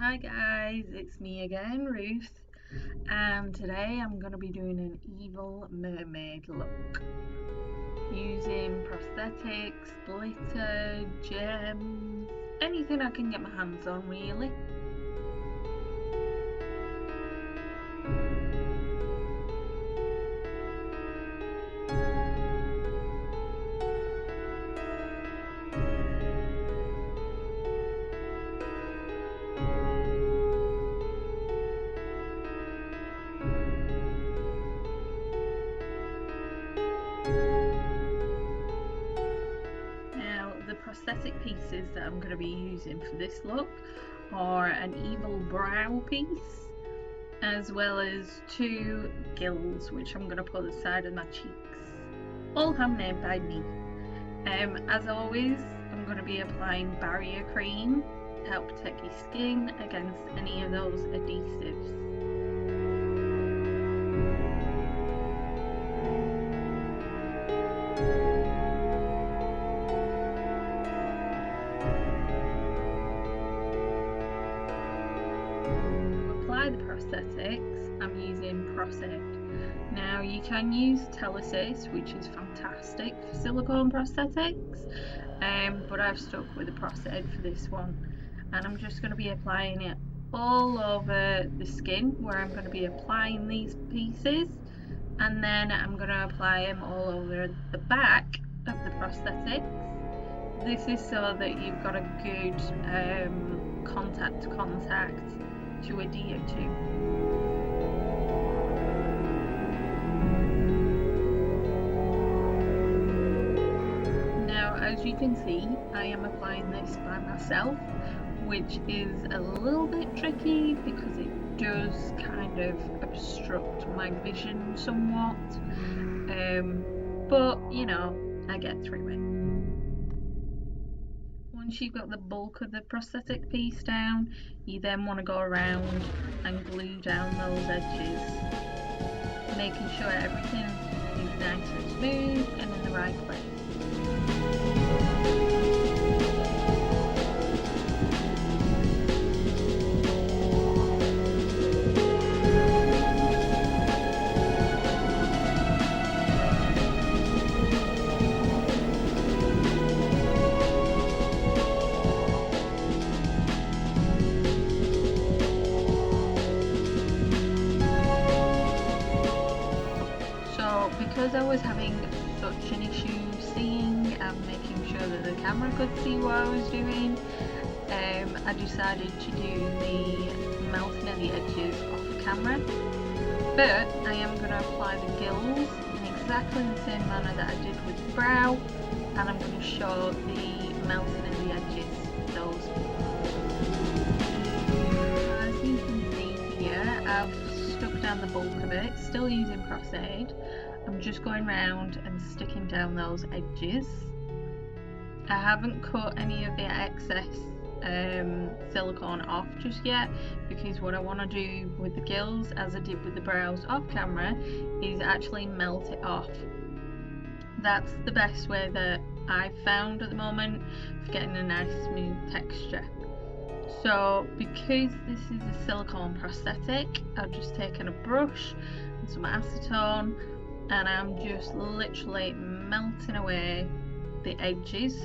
Hi guys, it's me again, Ruth, and today I'm going to be doing an evil mermaid look using prosthetics, glitter, gems, anything I can get my hands on really. The prosthetic pieces that I'm going to be using for this look are an evil brow piece as well as two gills which I'm going to put at the side of my cheeks, all handmade by me. As always, I'm going to be applying barrier cream to help protect your skin against any of those adhesives. The prosthetics, I'm using Prosthetic. Now you can use Telesis, which is fantastic for silicone prosthetics, but I've stuck with the Prosthetic for this one, and I'm just going to be applying it all over the skin where I'm going to be applying these pieces, and then I'm going to apply them all over the back of the prosthetics. This is so that you've got a good contact to adhere to. Now, as you can see, I am applying this by myself, which is a little bit tricky because it does kind of obstruct my vision somewhat, but you know, I get through it. Once you've got the bulk of the prosthetic piece down, you then want to go around and glue down those edges, making sure everything is nice and smooth and in the right place. Because I was having such an issue seeing and making sure that the camera could see what I was doing, I decided to do the melting of the edges off camera, but I am going to apply the gills in exactly the same manner that I did with the brow, and I'm going to show the melting of the edges, those. As you can see here, I've stuck down the bulk of it, still using Prosthetic. I'm just going round and sticking down those edges. I haven't cut any of the excess silicone off just yet, because what I want to do with the gills, as I did with the brows off camera, is actually melt it off. That's the best way that I've found at the moment for getting a nice smooth texture. So because this is a silicone prosthetic, I've just taken a brush and some acetone, and I'm just literally melting away the edges,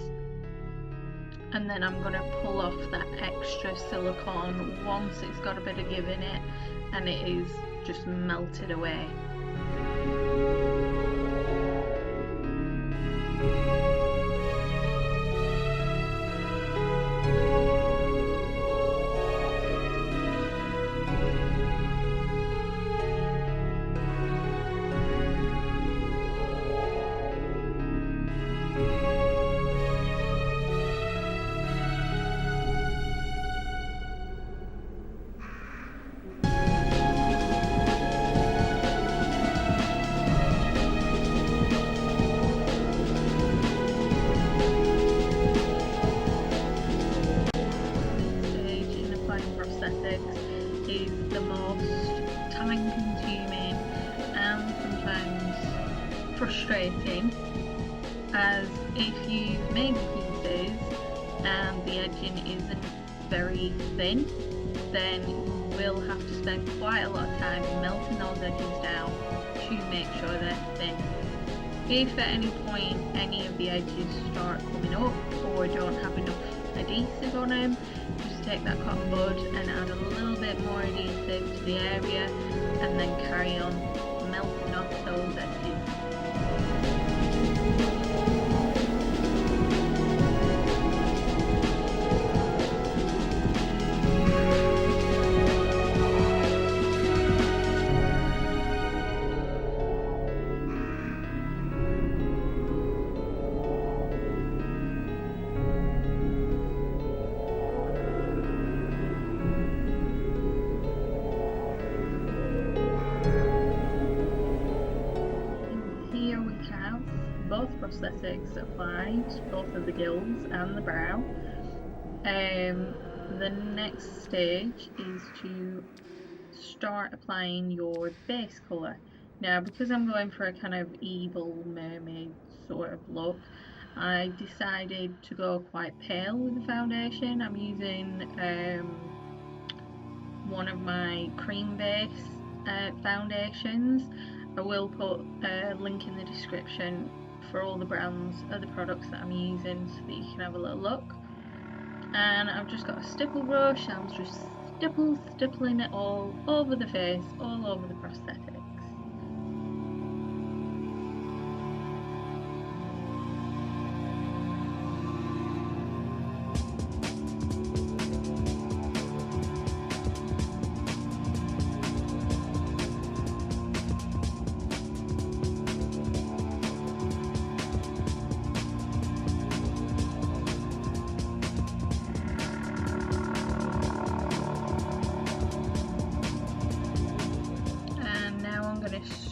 and then I'm going to pull off that extra silicone once it's got a bit of give in it and it is just melted away. Is the most time consuming and sometimes frustrating, as if you've made the pieces and the edging isn't very thin, then you will have to spend quite a lot of time melting those edges down to make sure they're thin. If at any point any of the edges start coming up or don't have enough adhesive on them, just take that cotton bud and add a little bit more adhesive to the area and then carry on melting off those edges. Both prosthetics applied, both of the gills and the brow. The next stage is to start applying your base colour. Now, because I'm going for a kind of evil mermaid sort of look, I decided to go quite pale with the foundation. I'm using one of my cream base foundations. I will put a link in the description for all the brands of the products that I'm using so that you can have a little look. And I've just got a stipple brush. I'm just stippling it all over the face, all over the prosthetic.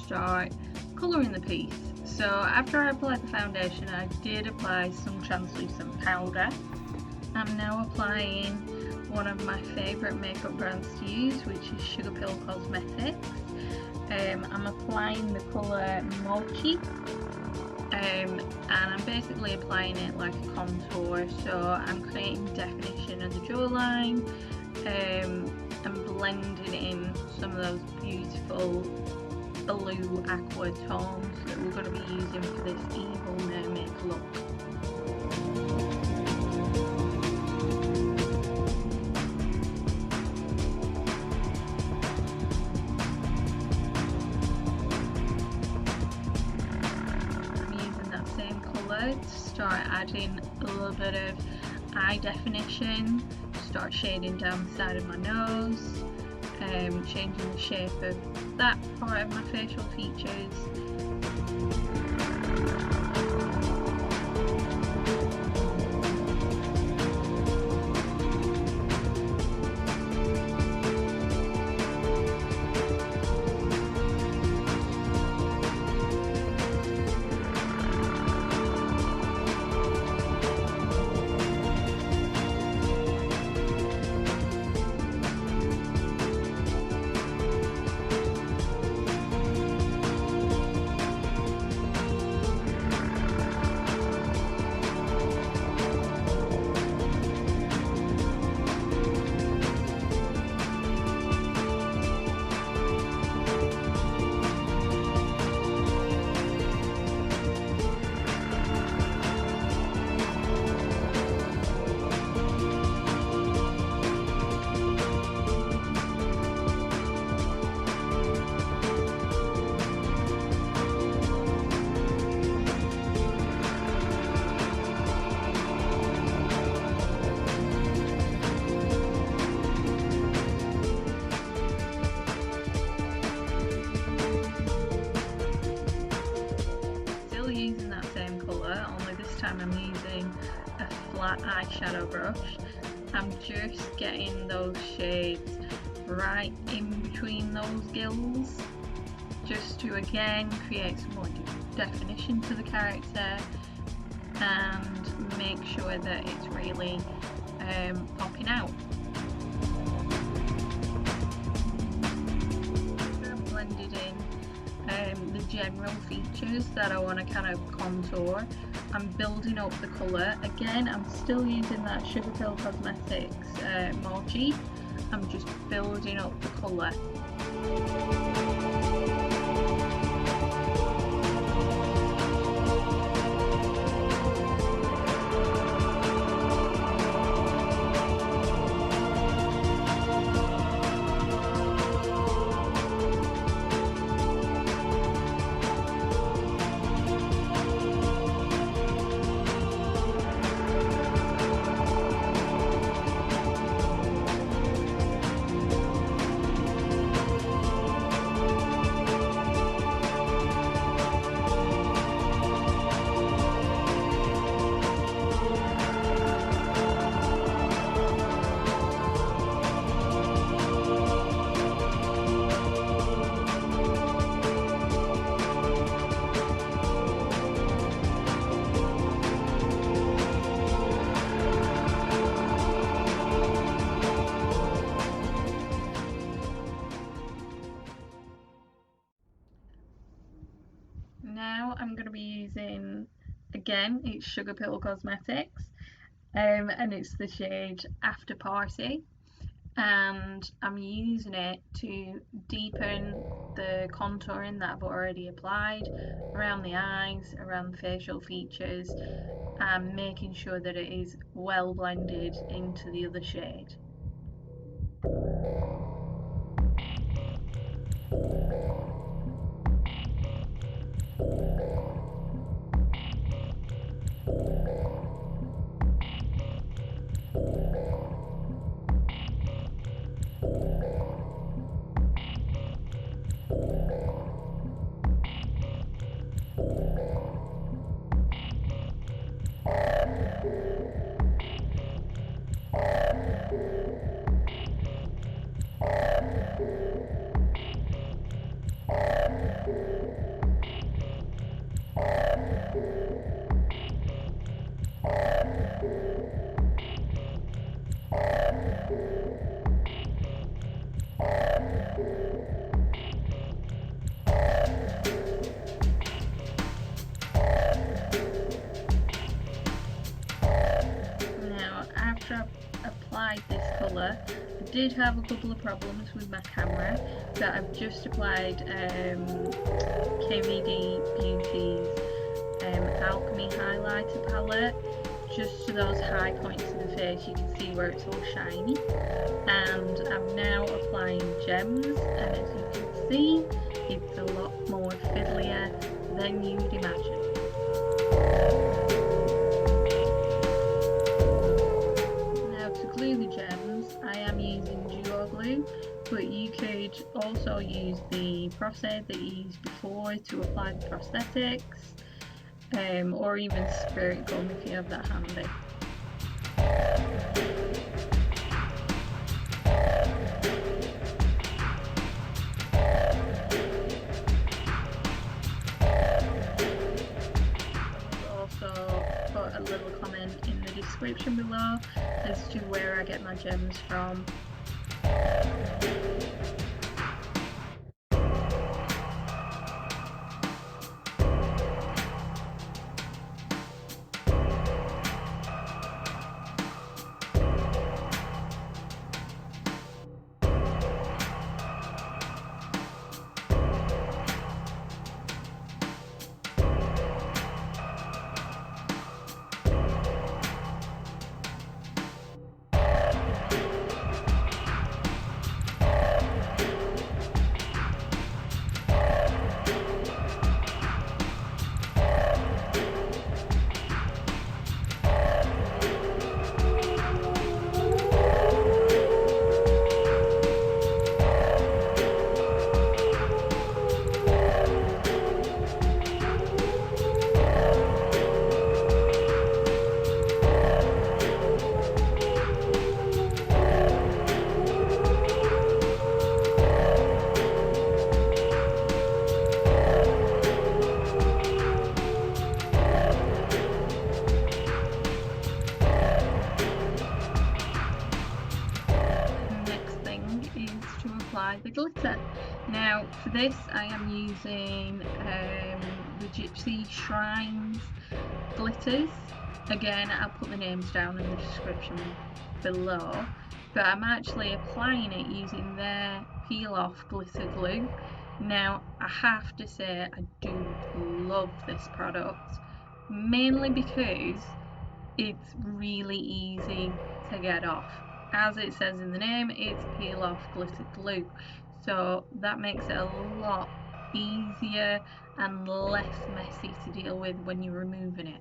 Start colouring the piece. So after I applied the foundation, I did apply some translucent powder. I'm now applying one of my favourite makeup brands to use, which is Sugarpill Cosmetics. I'm applying the colour Mochi, and I'm basically applying it like a contour, so I'm creating definition of the jawline and blending in some of those beautiful blue aqua tones that we're going to be using for this evil mermaid look. I'm using that same colour to start adding a little bit of eye definition, start shading down the side of my nose, changing the shape of that part of my facial features. I'm using a flat eyeshadow brush. I'm just getting those shades right in between those gills, just to again create some more definition to the character and make sure that it's really popping out. I've blended in the general features that I want to kind of contour. I'm building up the colour. Again, I'm still using that Sugarpill Cosmetics Mochi. I'm just building up the colour. Now I'm going to be using, again, it's Sugarpill Cosmetics, and it's the shade Afterparty, and I'm using it to deepen the contouring that I've already applied around the eyes, around the facial features, and making sure that it is well blended into the other shade. Applied this colour, I did have a couple of problems with my camera, but I've just applied KVD Beauty's Alchemy highlighter palette just to those high points of the face. You can see where it's all shiny, and I'm now applying gems, and as you can see it's a lot more fiddlier than you'd imagine. Glue the gems, I am using duo glue, but you could also use the Prosthetic that you used before to apply the prosthetics, or even spirit gum if you have that handy. A little comment in the description below as to where I get my gems from. The glitter. Now for this I am using the Gypsy Shrines glitters. Again, I'll put the names down in the description below. but I'm actually applying it using their peel off glitter glue. Now I have to say I do love this product, mainly because it's really easy to get off. As it says in the name, it's peel off glitter glue, so that makes it a lot easier and less messy to deal with when you're removing it.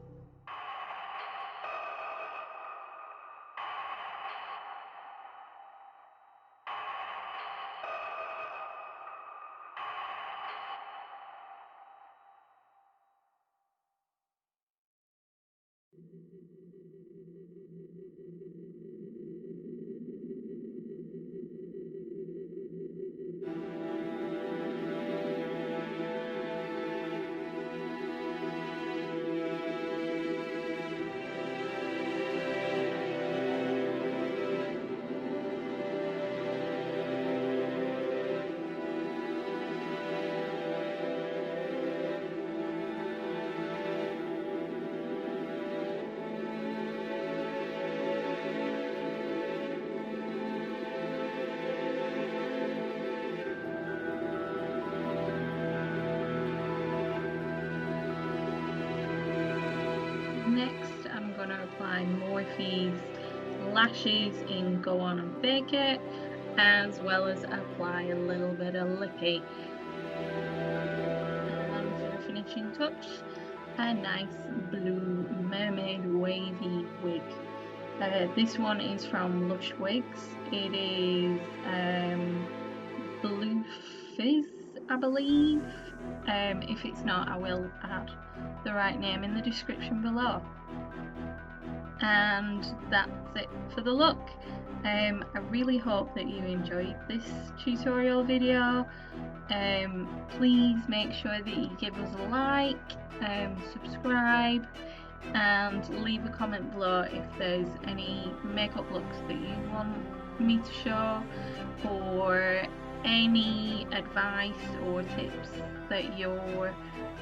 Next, I'm going to apply Morphe's lashes in Go On and Bake It, as well as apply a little bit of lippy. And for the finishing touch, a nice blue mermaid wavy wig. This one is from Lush Wigs. It is blue Fizz, I believe. If it's not, I will add the right name in the description below. And that's it for the look. I really hope that you enjoyed this tutorial video. Please make sure that you give us a like, subscribe, and leave a comment below if there's any makeup looks that you want me to show, or any advice or tips that you're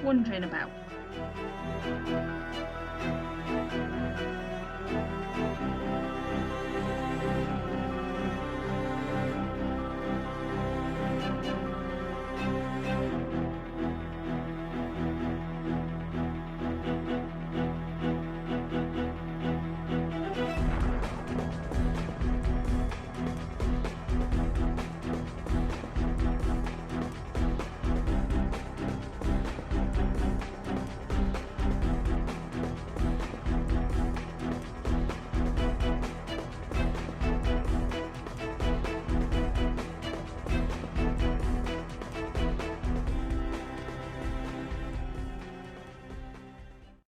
wondering about.